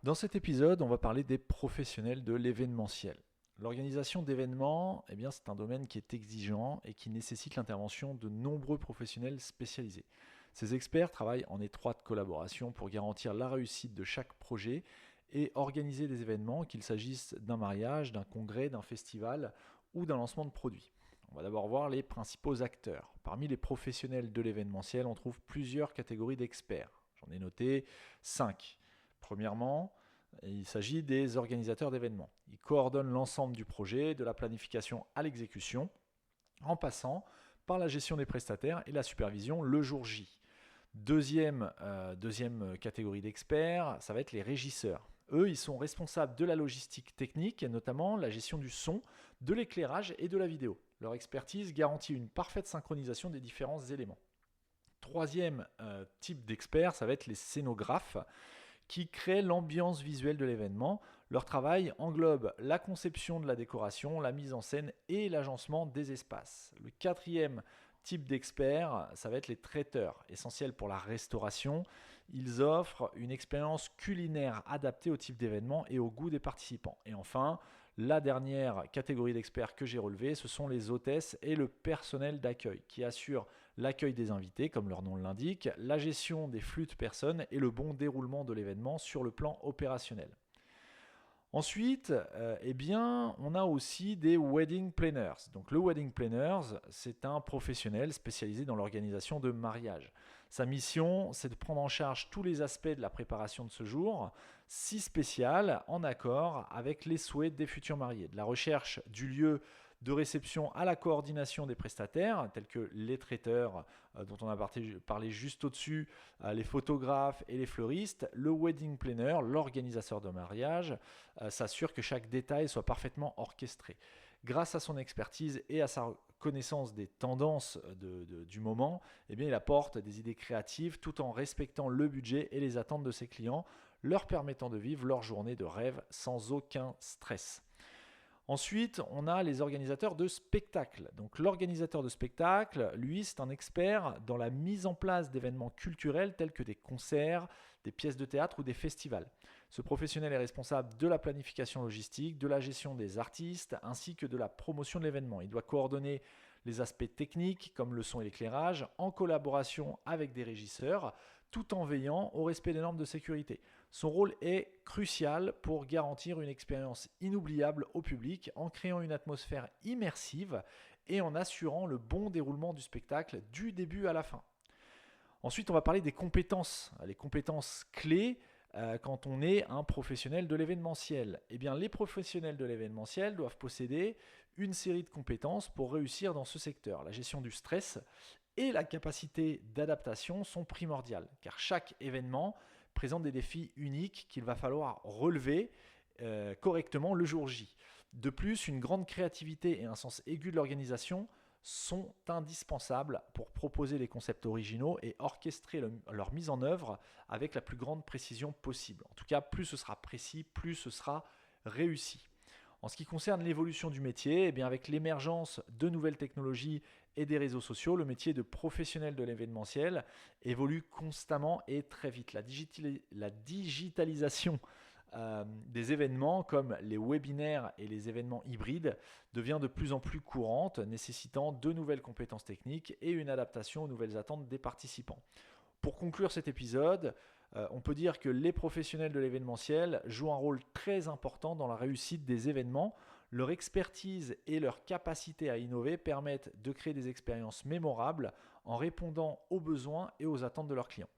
Dans cet épisode, on va parler des professionnels de l'événementiel. L'organisation d'événements, c'est un domaine qui est exigeant et qui nécessite l'intervention de nombreux professionnels spécialisés. Ces experts travaillent en étroite collaboration pour garantir la réussite de chaque projet et organiser des événements, qu'il s'agisse d'un mariage, d'un congrès, d'un festival ou d'un lancement de produits. On va d'abord voir les principaux acteurs. Parmi les professionnels de l'événementiel, on trouve plusieurs catégories d'experts. J'en ai noté 5. Premièrement, il s'agit des organisateurs d'événements. Ils coordonnent l'ensemble du projet, de la planification à l'exécution, en passant par la gestion des prestataires et la supervision le jour J. Deuxième catégorie d'experts, ça va être les régisseurs. Eux, ils sont responsables de la logistique technique et notamment la gestion du son, de l'éclairage et de la vidéo. Leur expertise garantit une parfaite synchronisation des différents éléments. Troisième type d'experts, ça va être les scénographes qui créent l'ambiance visuelle de l'événement. Leur travail englobe la conception de la décoration, la mise en scène et l'agencement des espaces. Le quatrième type d'experts, ça va être les traiteurs, essentiels pour la restauration. Ils offrent une expérience culinaire adaptée au type d'événement et au goût des participants. Et enfin, la dernière catégorie d'experts que j'ai relevée, ce sont les hôtesses et le personnel d'accueil qui assurent l'accueil des invités, comme leur nom l'indique, la gestion des flux de personnes et le bon déroulement de l'événement sur le plan opérationnel. Ensuite, on a aussi des wedding planners. Donc le wedding planner, c'est un professionnel spécialisé dans l'organisation de mariages. Sa mission, c'est de prendre en charge tous les aspects de la préparation de ce jour, si spécial, en accord avec les souhaits des futurs mariés. De la recherche du lieu de réception à la coordination des prestataires, tels que les traiteurs dont on a parlé juste au-dessus, les photographes et les fleuristes, le wedding planner, l'organisateur de mariage, s'assure que chaque détail soit parfaitement orchestré. Grâce à son expertise et à sa connaissance des tendances du moment, il apporte des idées créatives tout en respectant le budget et les attentes de ses clients, leur permettant de vivre leur journée de rêve sans aucun stress. Ensuite, on a les organisateurs de spectacles. Donc l'organisateur de spectacles, lui, c'est un expert dans la mise en place d'événements culturels tels que des concerts, des pièces de théâtre ou des festivals. Ce professionnel est responsable de la planification logistique, de la gestion des artistes ainsi que de la promotion de l'événement. Il doit coordonner les aspects techniques comme le son et l'éclairage en collaboration avec des régisseurs tout en veillant au respect des normes de sécurité. Son rôle est crucial pour garantir une expérience inoubliable au public en créant une atmosphère immersive et en assurant le bon déroulement du spectacle du début à la fin. Ensuite, on va parler des compétences, les compétences clés quand on est un professionnel de l'événementiel. Les professionnels de l'événementiel doivent posséder une série de compétences pour réussir dans ce secteur. La gestion du stress et la capacité d'adaptation sont primordiales, car chaque événement présente des défis uniques qu'il va falloir relever correctement le jour J. De plus, une grande créativité et un sens aigu de l'organisation sont indispensables pour proposer les concepts originaux et orchestrer leur mise en œuvre avec la plus grande précision possible. En tout cas, plus ce sera précis, plus ce sera réussi. En ce qui concerne l'évolution du métier, avec l'émergence de nouvelles technologies et des réseaux sociaux, le métier de professionnel de l'événementiel évolue constamment et très vite. La digitalisation des événements comme les webinaires et les événements hybrides devient de plus en plus courante, nécessitant de nouvelles compétences techniques et une adaptation aux nouvelles attentes des participants. Pour conclure cet épisode, on peut dire que les professionnels de l'événementiel jouent un rôle très important dans la réussite des événements. Leur expertise et leur capacité à innover permettent de créer des expériences mémorables en répondant aux besoins et aux attentes de leurs clients.